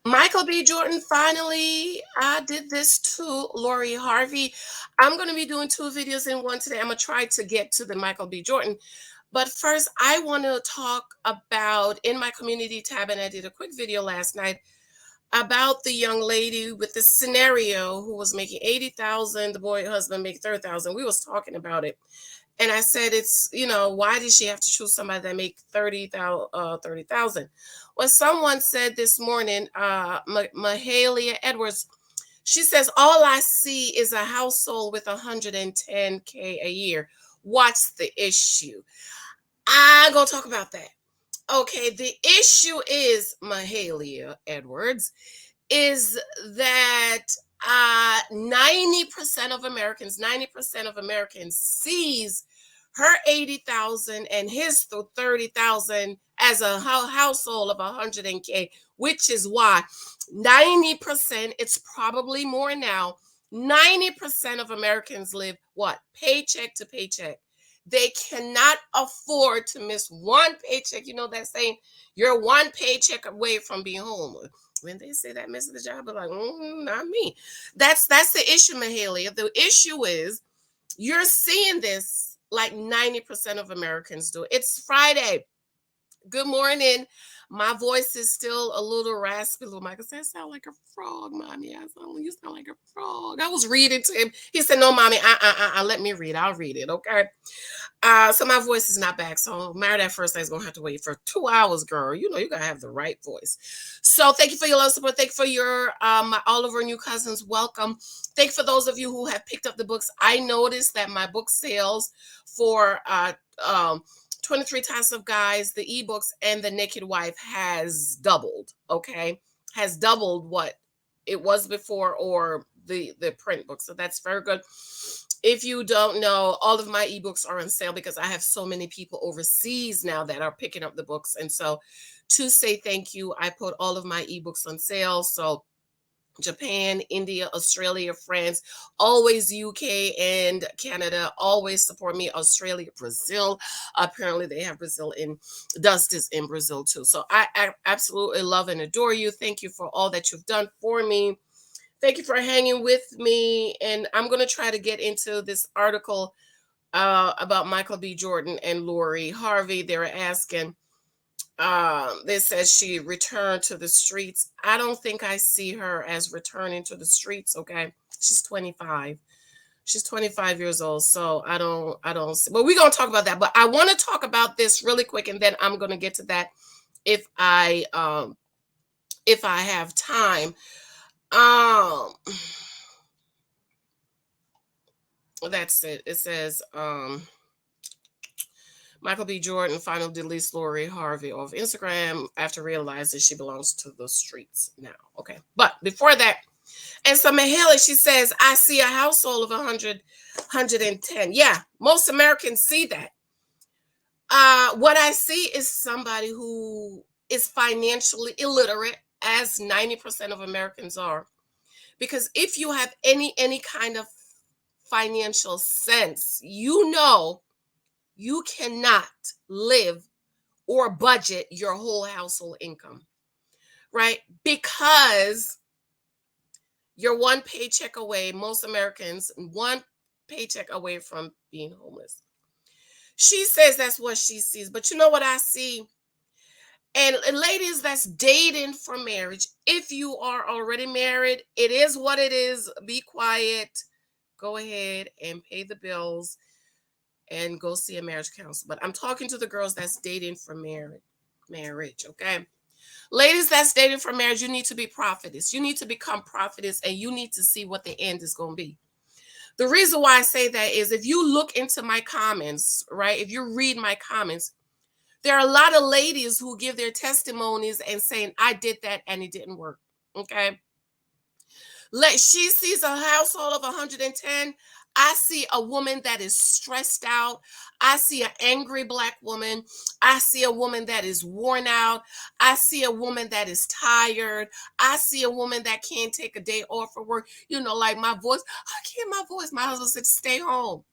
Michael B. Jordan, finally, I did this to Lori Harvey. I'm going to be doing two videos in one today. I'm going to try to get to the Michael B. Jordan. But first, I want to talk about in my community tab, and I did a quick video last night about the young lady with the scenario who was making 80,000, the boy husband make 30,000. We was talking about it. And I said, it's, why did she have to choose somebody that make 30,000? Well, someone said this morning, Mahalia Edwards, she says, all I see is a household with 110K a year. What's the issue? I'm going to talk about that. Okay, the issue is, Mahalia Edwards, is that 90% of Americans sees her 80,000 and his 30,000 as a household of 100K, which is why 90%, it's probably more now, 90% of Americans live what? Paycheck to paycheck. They cannot afford to miss one paycheck. You know that saying, you're one paycheck away from being homeless. When they say that missing the job, I'm like, not me. That's the issue, Mahalia. The issue is you're seeing this like 90% of Americans do. It's Friday. Good morning. My voice is still a little raspy. Little Michael said, I sound like a frog, mommy. You sound like a frog. I was reading to him. He said, no, mommy, let me read. I'll read it, okay? So my voice is not back. So married at first sight is gonna have to wait for 2 hours, girl. You gotta have the right voice. So thank you for your love support. Thank you for your all of our new cousins. Welcome. Thank you for those of you who have picked up the books. I noticed that my book sales for 23 Types of Guys, the ebooks, and the Naked Wife has doubled. Okay, has doubled what it was before, or the print book. So that's very good. If you don't know, all of my ebooks are on sale because I have so many people overseas now that are picking up the books. And so to say thank you, I put all of my ebooks on sale. So Japan, India, Australia, France, always UK and Canada, always support me. Australia, Brazil. Apparently they have Brazil in, Dust is in Brazil too. So I absolutely love and adore you. Thank you for all that you've done for me. Thank you for hanging with me. And I'm going to try to get into this article about Michael B. Jordan and Lori Harvey. They were asking, this says she returned to the streets. I don't think I see her as returning to the streets. Okay. She's 25. She's 25 years old. So I don't see, but we're going to talk about that. But I want to talk about this really quick, and then I'm going to get to that if I have time. That's it. It says, Michael B. Jordan finally deletes Lori Harvey off Instagram after realizing she belongs to the streets now. Okay. But before that, and so Mahalia, she says, I see a household of 110. Yeah, most Americans see that. What I see is somebody who is financially illiterate, as 90% of Americans are. Because if you have any kind of financial sense, you cannot live or budget your whole household income, right? Because you're one paycheck away, most Americans, one paycheck away from being homeless. She says that's what she sees. But you know what I see? And ladies that's dating for marriage, if you are already married, it is what it is. Be quiet. Go ahead and pay the bills and go see a marriage counselor. But I'm talking to the girls that's dating for marriage, okay? Ladies that's dating for marriage, you need to be prophetess. You need to become prophetess, and you need to see what the end is going to be. The reason why I say that is if you look into my comments, right? If you read my comments, there are a lot of ladies who give their testimonies and saying, I did that and it didn't work, okay? She sees a household of 110. I see a woman that is stressed out. I see an angry Black woman. I see a woman that is worn out. I see a woman that is tired. I see a woman that can't take a day off for work. Like my voice. I can't, my voice. My husband said, stay home.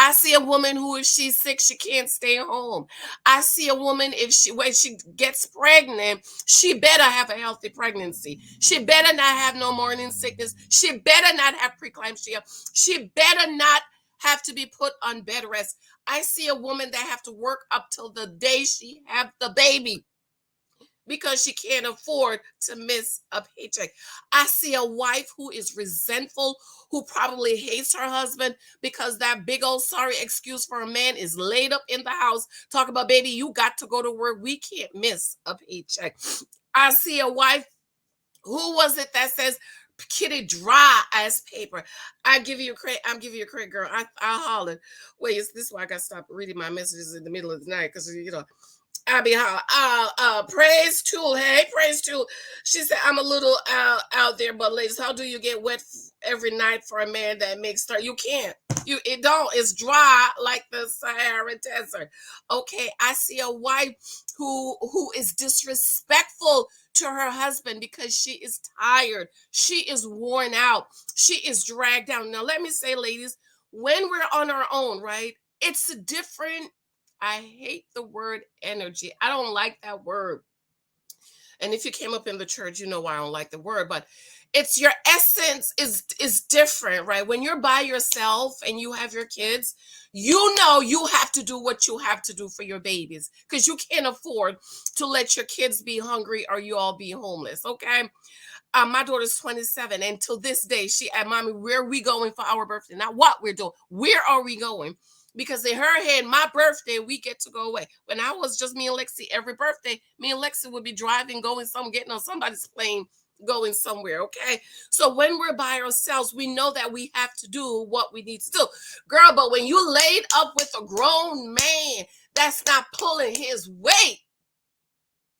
I see a woman who, if she's sick, she can't stay home. I see a woman, if she when she gets pregnant, she better have a healthy pregnancy. She better not have no morning sickness. She better not have preeclampsia. She better not have to be put on bed rest. I see a woman that have to work up till the day she have the baby because she can't afford to miss a paycheck. I see a wife who is resentful, who probably hates her husband because that big old sorry excuse for a man is laid up in the house. Talk about, baby, you got to go to work. We can't miss a paycheck. I see a wife, who was it that says, kitty dry as paper. I give you a credit. I'm giving you a credit, girl. I hollered. Wait, is this why I got to stop reading my messages in the middle of the night? Because, I be praise tool. Hey, praise tool. She said, I'm a little out there, but ladies, how do you get wet every night for a man that makes start? You can't. It don't. It's dry like the Sahara Desert. Okay, I see a wife who is disrespectful to her husband because she is tired. She is worn out. She is dragged down. Now, let me say, ladies, when we're on our own, right? It's a different. I hate the word energy. I don't like that word. And if you came up in the church, you know why I don't like the word, but it's your essence is different, right? When you're by yourself and you have your kids, you know you have to do what you have to do for your babies because you can't afford to let your kids be hungry or you all be homeless, okay? My daughter's 27, and till this day, she asked, Mommy, where are we going for our birthday? Not what we're doing. Where are we going? Because in her head, my birthday, we get to go away. When I was just me and Lexi, every birthday, me and Lexi would be driving, getting on somebody's plane, going somewhere, okay? So when we're by ourselves, we know that we have to do what we need to do. Girl, but when you laid up with a grown man that's not pulling his weight,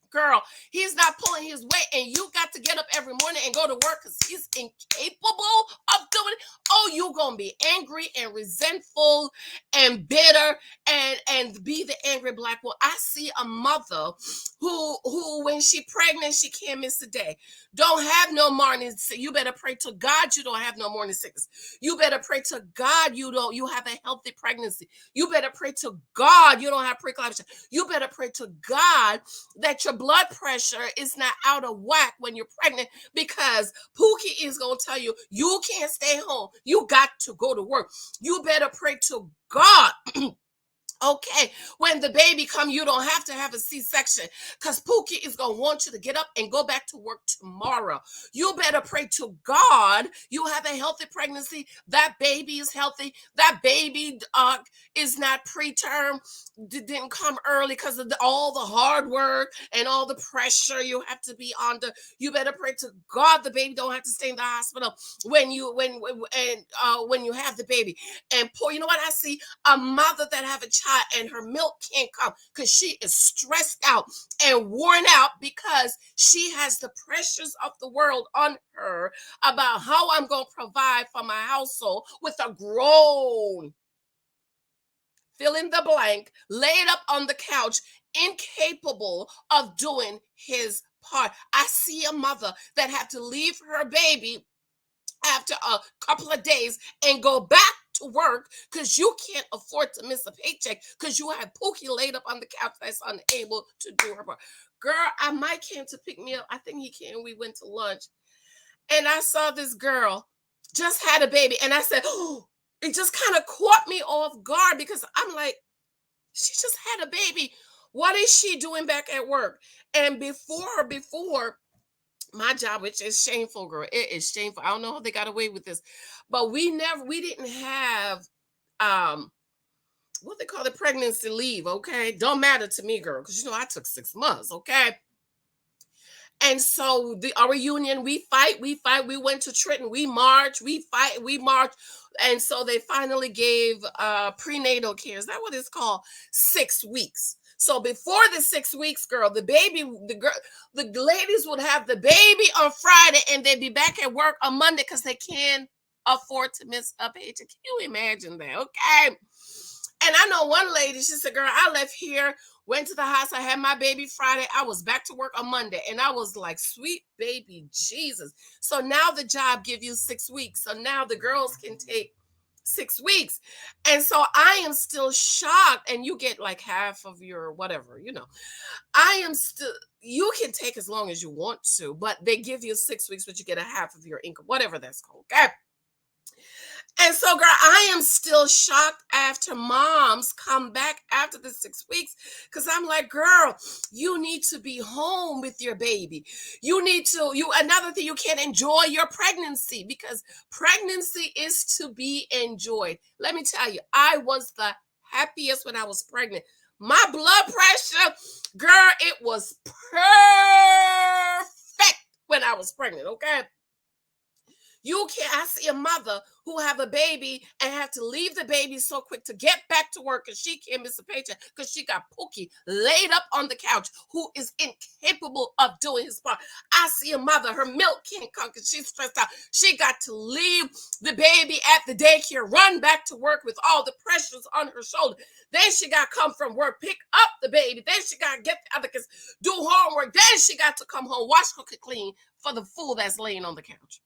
girl, he's not pulling his weight, and you got to get up every morning and go to work because he's incapable of doing it. Oh, you gonna be angry and resentful and bitter and be the angry black woman. I see a mother who when she pregnant, she can't miss a day. Don't have no morning. You better pray to God you don't have no morning sickness. You better pray to God you have a healthy pregnancy. You better pray to God you don't have preeclampsia. You better pray to God that your blood pressure is not out of whack when you're pregnant, because Pookie is going to tell you, you can't stay home. You got to go to work. You better pray to God. Okay, when the baby come, you don't have to have a C-section because Pookie is going to want you to get up and go back to work tomorrow. You better pray to God you have a healthy pregnancy. That baby is healthy. That baby is not preterm, didn't come early because of all the hard work and all the pressure you have to be under. You better pray to God the baby don't have to stay in the hospital when you have the baby. And poor, you know what I see? A mother that have a child and her milk can't come because she is stressed out and worn out because she has the pressures of the world on her about how I'm going to provide for my household with a grown, fill in the blank, laid up on the couch, incapable of doing his part. I see a mother that had to leave her baby after a couple of days and go back to work because you can't afford to miss a paycheck because you have Pookie laid up on the couch that's unable to do her part. Girl, Mike came to pick me up. I think he came. We went to lunch, and I saw this girl just had a baby, and I said, "Oh!" It just kind of caught me off guard because I'm like, she just had a baby. What is she doing back at work? And before my job, which is shameful, girl. It is shameful. I don't know how they got away with this, but we didn't have what they call the pregnancy leave. Okay, don't matter to me, girl, because I took 6 months. Okay, and so our union, we fight. We went to Trenton, we march, we fight, we march, and so they finally gave prenatal care. Is that what it's called? 6 weeks. So before the 6 weeks, girl, the ladies would have the baby on Friday and they'd be back at work on Monday because they can't afford to miss a paycheck. Can you imagine that? Okay. And I know one lady, she said, girl, I left here, went to the house, I had my baby Friday, I was back to work on Monday. And I was like, sweet baby Jesus. So now the job give you 6 weeks. So now the girls can take 6 weeks. And so I am still shocked. And you get like half of your whatever, I am still, you can take as long as you want to, but they give you 6 weeks, but you get a half of your income, whatever that's called. Okay. And so, girl, I am still shocked after moms come back after the 6 weeks because I'm like, girl, you need to be home with your baby. Another thing, you can't enjoy your pregnancy because pregnancy is to be enjoyed. Let me tell you, I was the happiest when I was pregnant. My blood pressure, girl, it was perfect when I was pregnant, okay? You can't. I see a mother who have a baby and have to leave the baby so quick to get back to work because she can't miss a paycheck because she got Pookie laid up on the couch who is incapable of doing his part. I see a mother, her milk can't come because she's stressed out. She got to leave the baby at the daycare, run back to work with all the pressures on her shoulder. Then she got to come from work, pick up the baby. Then she got to get the other kids, do homework. Then she got to come home, wash, cook, and clean for the fool that's laying on the couch.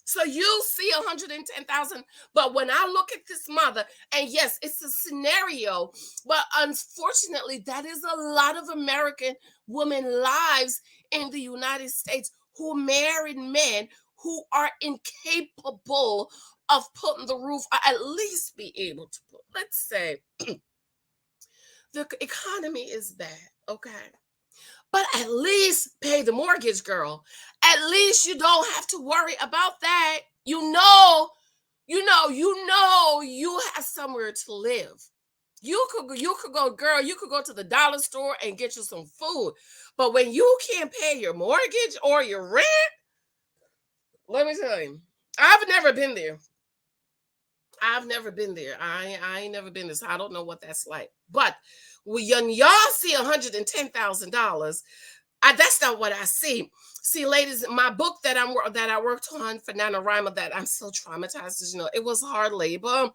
So you see 110,000, but when I look at this mother, and yes, it's a scenario, but unfortunately, that is a lot of American women lives in the United States who married men who are incapable of putting the roof, or at least be able to put, let's say, the economy is bad, okay? But at least pay the mortgage, girl. At least you don't have to worry about that. You have somewhere to live. You could go, girl, you could go to the dollar store and get you some food. But when you can't pay your mortgage or your rent, let me tell you, I've never been there. I've never been there. I ain't never been there, so I don't know what that's like. But when y'all see $110,000, that's not what I see. See, ladies, my book that I worked on for NaNoWriMo that I'm still traumatized, it was hard labor.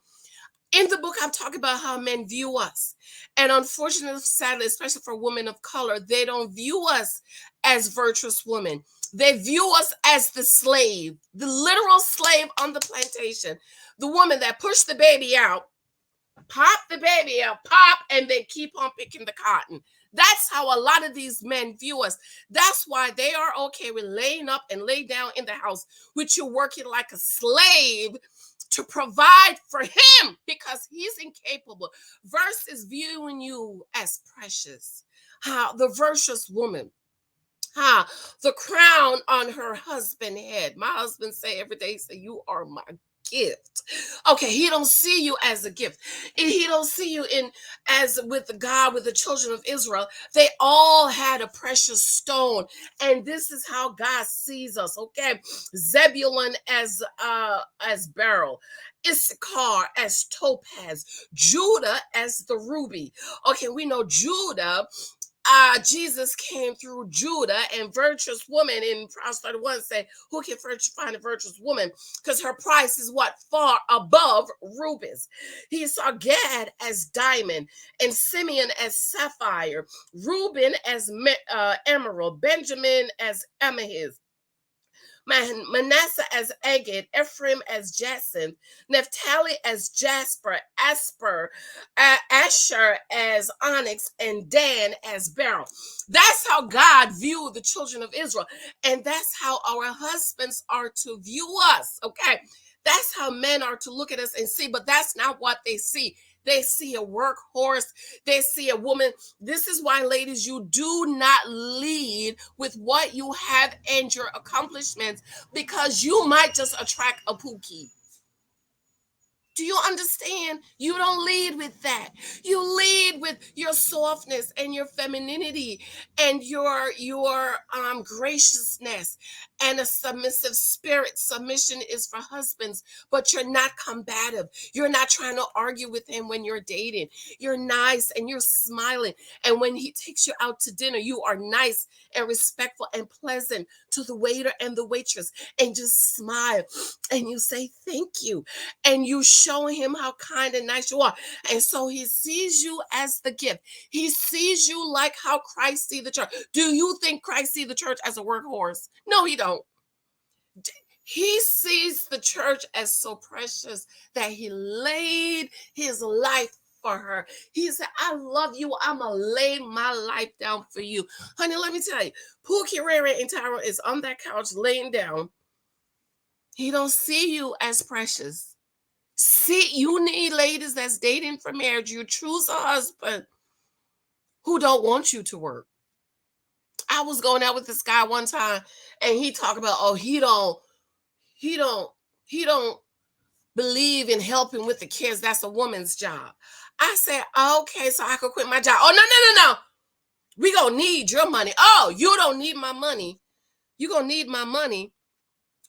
In the book, I'm talking about how men view us. And unfortunately, sadly, especially for women of color, they don't view us as virtuous women. They view us as the slave, the literal slave on the plantation, the woman that pushed the baby out, pop the baby out, pop, and they keep on picking the cotton. That's how a lot of these men view us. That's why they are okay with laying up and lay down in the house with you working like a slave to provide for him because he's incapable versus viewing you as precious. How the virtuous woman, the crown on her husband's head. My husband say every day, he say, you are my gift. Okay, he don't see you as a gift. He don't see you in as with God, with the children of Israel. They all had a precious stone, and this is how God sees us. Okay, Zebulun as beryl, Issachar as topaz, Judah as the ruby. Okay, we know Judah. Jesus came through Judah, and virtuous woman in Proverbs 31 say, who can find a virtuous woman? Because her price is what? Far above rubies. He saw Gad as diamond, and Simeon as sapphire, Reuben as emerald, Benjamin as amethyst, Manasseh as agate, Ephraim as jacinth, Naphtali as jasper, Asher as onyx, and Dan as beryl. That's how God viewed the children of Israel. And that's how our husbands are to view us. Okay. That's how men are to look at us and see, but that's not what they see. They see a workhorse. They see a woman. This is why, ladies, you do not lead with what you have and your accomplishments because you might just attract a pookie. Do you understand? You don't lead with that. You lead with your softness and your femininity and your graciousness and a submissive spirit. Submission is for husbands, but you're not combative. You're not trying to argue with him when you're dating. You're nice and you're smiling. And when he takes you out to dinner, you are nice and respectful and pleasant to the waiter and the waitress, and just smile and you say thank you and you show him how kind and nice you are. And so he sees you as the gift. He sees you like how Christ see the church. Do you think Christ see the church as a workhorse? No, he don't. He sees the church as so precious that he laid his life for her. He said, I love you. I'm going to lay my life down for you. Honey, let me tell you, Pookie, Rere, and Tyra is on that couch laying down. He don't see you as precious. See, you need ladies that's dating for marriage. You choose a husband who don't want you to work. I was going out with this guy one time and he talked about, oh, he don't believe in helping with the kids. That's a woman's job. I said, okay, so I could quit my job. Oh, no. We gonna need your money. Oh, you don't need my money. You gonna need my money.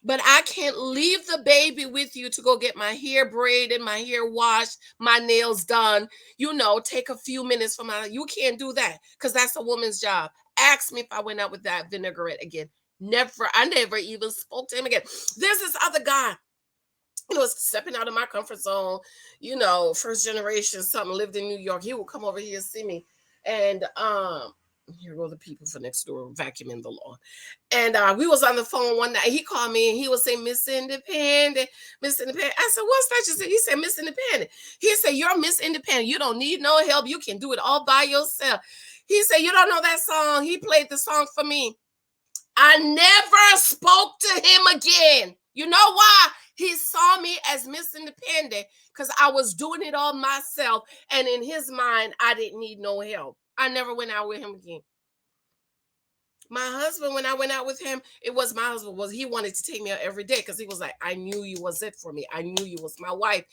But I can't leave the baby with you to go get my hair braided, my hair washed, my nails done. Take a few minutes from you can't do that because that's a woman's job. Ask me if I went out with that vinaigrette again. Never. I never even spoke to him again. There's this other guy, stepping out of my comfort zone, first generation, something, lived in New York. He would come over here and see me. And here go the people for next door vacuuming the lawn. And we was on the phone one night. He called me and he was saying, Miss Independent, Miss Independent. I said, what's that you said? He said, Miss Independent. He said, you're Miss Independent. You don't need no help. You can do it all by yourself. He said, you don't know that song. He played the song for me. I never spoke to him again. You know why? He saw me as Miss Independent because I was doing it all myself. And in his mind, I didn't need no help. I never went out with him again. My husband, when I went out with him, it was my husband. He wanted to take me out every day because he was like, I knew you was it for me. I knew you was my wife.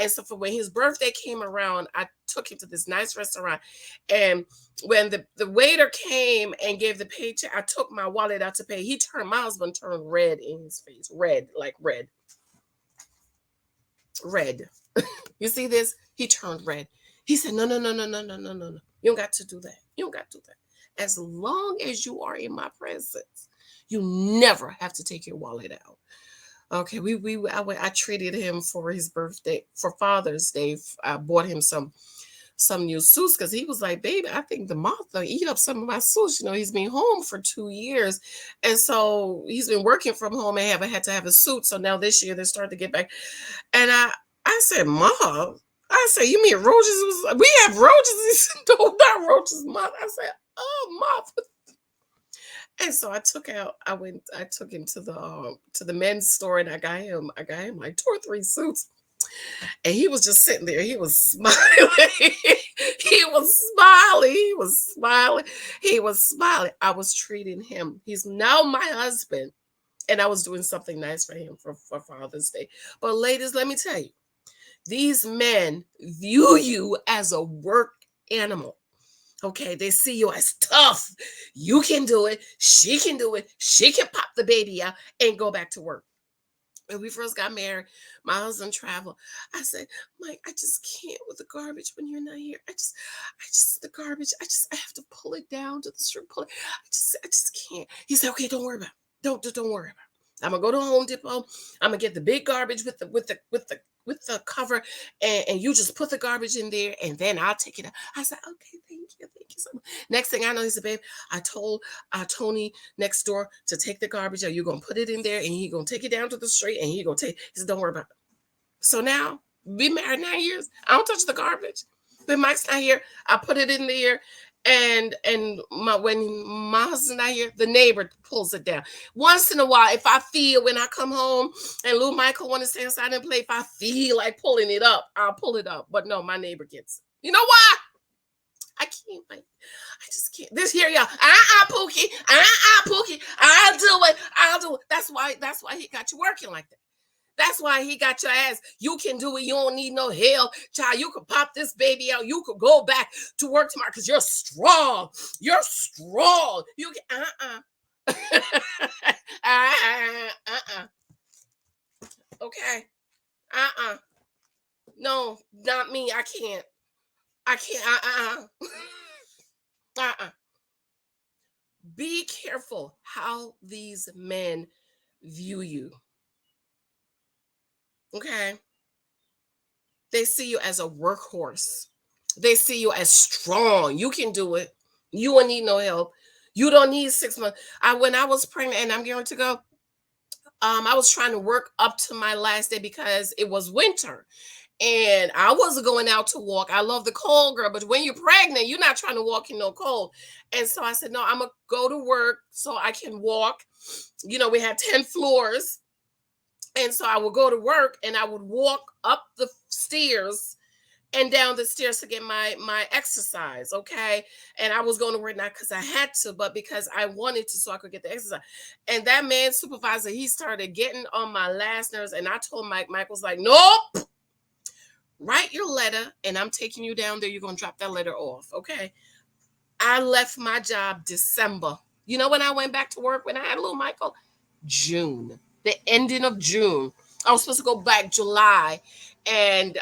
And so for when his birthday came around, I took him to this nice restaurant. And when the waiter came and gave the paycheck, I took my wallet out to pay. My husband turned red in his face. Red, like red. Red. You see this? He turned red. He said, no. You don't got to do that. You don't got to do that. As long as you are in my presence, you never have to take your wallet out. Okay, I treated him for his birthday, for Father's Day. I bought him some new suits because he was like, baby, I think the moth will eat up some of my suits. He's been home for 2 years. And so he's been working from home and haven't had to have a suit. So now this year they're starting to get back. And I said, Mom, I said, you mean roaches? We have roaches. He said, no, not roaches, Mom. I said, oh, Mom. And so I took him to the men's store and I got him like 2 or 3 suits. And he was just sitting there. He was smiling. He was smiling. I was treating him. He's now my husband. And I was doing something nice for him for Father's Day. But ladies, let me tell you, these men view you as a work animal. Okay, they see you as tough. You can do it. She can do it. She can pop the baby out and go back to work. When we first got married, my husband traveled. I said, Mike, I just can't with the garbage when you're not here. The garbage. I have to pull it down to the street. Pull it. I just can't. He said, okay, don't worry about it. Don't worry about it. I'm gonna go to Home Depot. I'm gonna get the big garbage with the cover, and you just put the garbage in there, and then I'll take it out. I said, okay, thank you so much. Next thing I know, he said, babe, I told Tony next door to take the garbage out. You're gonna put it in there, and he's gonna take it down to the street, and he said, don't worry about it. So now, we married 9 years. I don't touch the garbage. When Mike's not here, I put it in there. And when my husband's not here, the neighbor pulls it down. Once in a while, if I feel when I come home and Lou Michael want to stay inside and play, if I feel like pulling it up, I'll pull it up. But no, my neighbor gets it. You know why? I can't. I just can't. This here, y'all. Pookie. Pookie. I'll do it. That's why he got you working like that. That's why he got your ass. You can do it. You don't need no help. Child, you could pop this baby out. You could go back to work tomorrow because you're strong. You're strong. You can, Okay. No, not me. I can't. Be careful how these men view you. Okay. They see you as a workhorse. They see you as strong. You can do it. You don't need no help. You don't need 6 months. When I was pregnant and I'm going to go, I was trying to work up to my last day because it was winter and I wasn't going out to walk. I love the cold, girl, but when you're pregnant, you're not trying to walk in no cold. And so I said, no, I'm gonna go to work so I can walk. We have 10 floors. And so I would go to work and I would walk up the stairs and down the stairs to get my exercise. Okay. And I was going to work not because I had to, but because I wanted to so I could get the exercise. And that man supervisor, he started getting on my last nerves. And I told Mike was like, nope, write your letter and I'm taking you down there. You're going to drop that letter off. Okay. I left my job December. You know when I went back to work when I had little Michael? June, the ending of June. I was supposed to go back July. And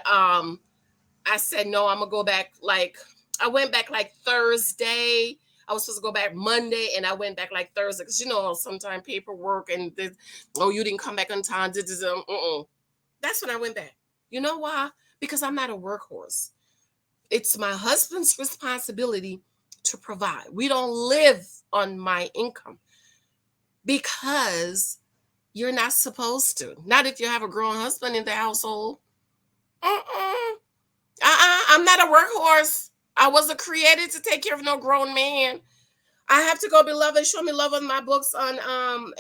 I said, no, I'm going to go back. Like, I went back like Thursday. I was supposed to go back Monday, and I went back like Thursday. Because, sometimes paperwork and, you didn't come back on time. That's when I went back. You know why? Because I'm not a workhorse. It's my husband's responsibility to provide. We don't live on my income because you're not supposed to. Not if you have a grown husband in the household. I'm not a workhorse. I wasn't created to take care of no grown man. I have to go, beloved. Show me love on my books on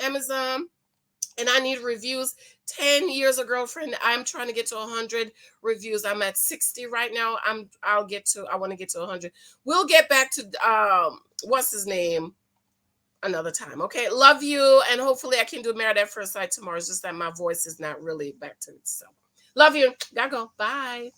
Amazon. And I need reviews. 10 years of girlfriend. I'm trying to get to 100 reviews. I'm at 60 right now. I want to get to 100. We'll get back to what's his name another time. Okay. Love you. And hopefully I can do Married at First Sight tomorrow. It's just that my voice is not really back to itself. Love you. Gotta go. Bye.